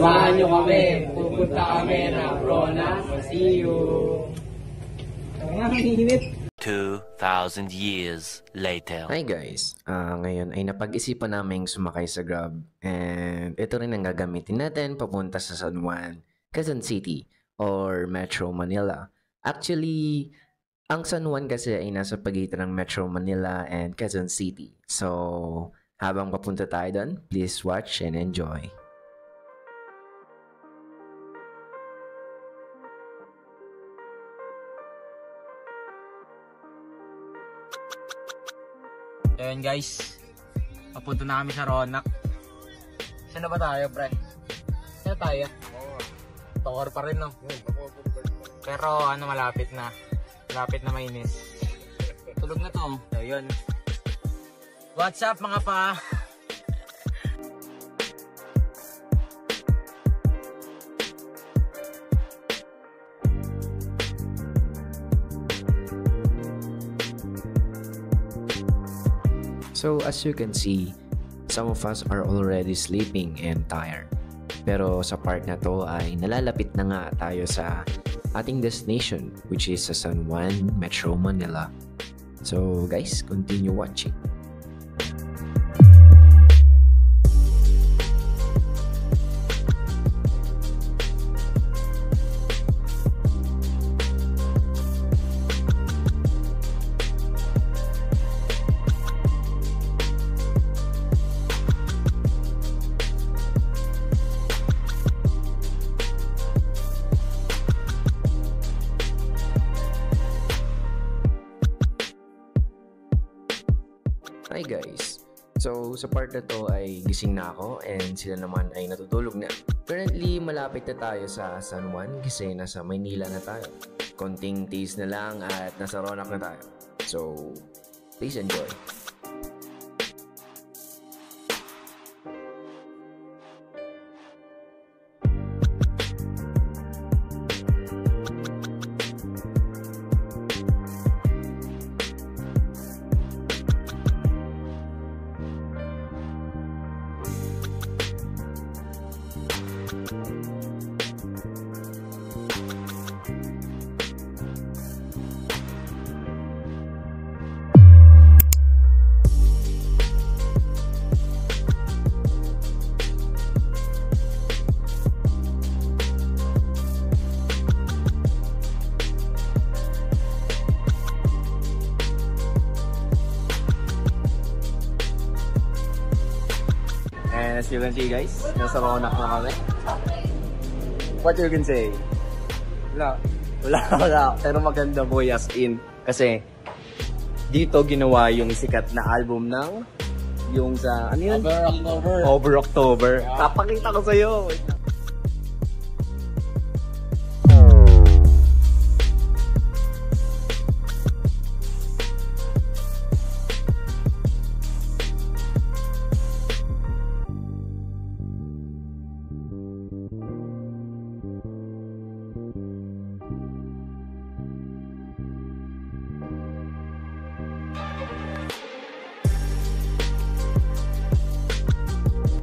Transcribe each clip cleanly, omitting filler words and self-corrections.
Samahan nyo kami. Pupunta kami ng Rona. See you. 2,000 years later. Hi guys, ngayon ay napag-isipan naming sumakay sa Grab and ito rin ang gagamitin natin papunta sa San Juan, Quezon City or Metro Manila. Actually, ang San Juan kasi ay nasa pagitan ng Metro Manila and Quezon City. So, habang papunta tayo doon, please watch and enjoy. Ayan guys, papunta na kami sa Ronak. Saan na ba tayo, pre? Saan tayo? Tokor pa rin, no? Pero ano, malapit na. Malapit na mainis. Tulog na to. Ayun. What's up mga pa? So as you can see, some of us are already sleeping and tired. Pero sa part na to ay nalalapit na nga tayo sa ating destination, which is sa San Juan, Metro Manila. So guys, continue watching. Hi guys! So sa part na to ay gising na ako and sila naman ay natutulog na. Currently malapit na tayo sa San Juan kasi nasa Maynila na tayo. Konting tiis na lang at nasa Ronak na tayo. So please enjoy! And as you can see guys, nasa Ronak na kami. What you can say? Wala. Pero maganda boy as in. Kasi dito ginawa yung sikat na album ng yung sa, ano yun? Over October. Yeah. Papakita ko sa'yo.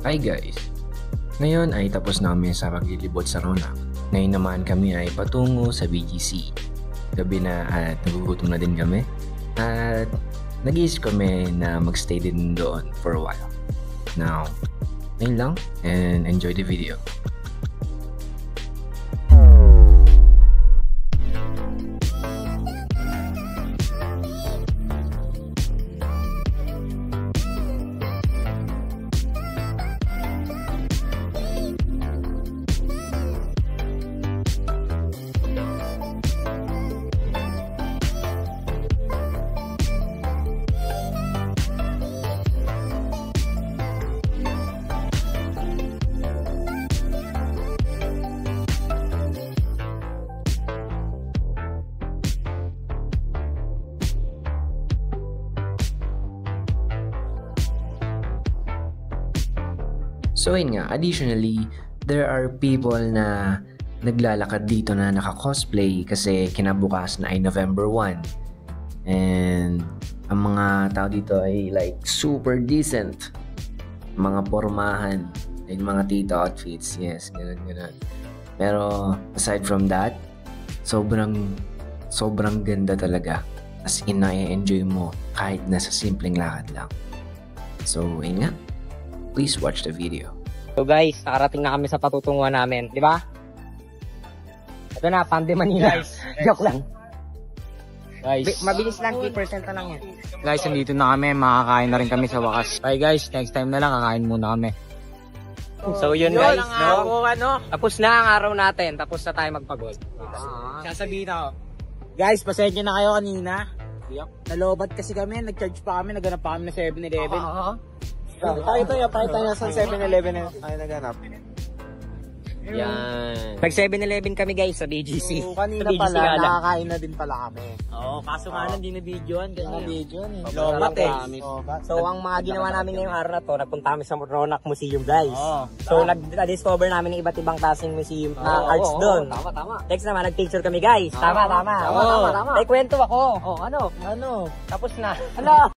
Hi guys! Ngayon ay tapos na kami sa paglilibot sa Ronak. Ngayon naman kami ay patungo sa BGC. Gabi na at nagugutom na din kami. At nag-iisip kami na magstay din doon for a while. Now, ngayon lang and enjoy the video. So yun nga, additionally, there are people na naglalakad dito na naka-cosplay kasi kinabukas na ay November 1. And ang mga tao dito ay like super decent, mga pormahan, Yung mga tito outfits, yes, ganun. Pero aside from that, sobrang ganda talaga. As in, na-enjoy mo kahit nasa simpleng lakad lang. So, ayun nga. Please watch the video. So guys, nakarating na kami sa patutunguhan namin, di ba? Ito na, Pande Manila. Joke lang. Guys, mabilis lang, 3% na lang yan. Guys, nandito na kami, makakain na rin kami sa wakas. Bye guys, next time na lang, kakain muna kami. So yun guys, no? Tapos na ang araw natin, tapos na tayo magpagod. Sasabihin ako. Guys, pasensya na kayo kanina. Nalobat kasi kami, nag-charge pa kami, naghanap pa kami ng 7-Eleven. Tayo sa 7-Eleven ay naghanap. Yan. Nag 7-Eleven kami guys sa BGC. So, kanina sa BGC pala, lang. nakakain na din pala kami. Oo, kaso nga lang di na videoan. Video eh. Lobat eh. So, ang mga ginawa namin ngayong araw na to, nagpunta kami sa Ronak Museum guys. So, nag-discover namin ng iba't ibang klaseng museum arts doon. Tama. Next naman, nag-picture kami guys. Tama. May kwento ako. Ano? Tapos na. Ano?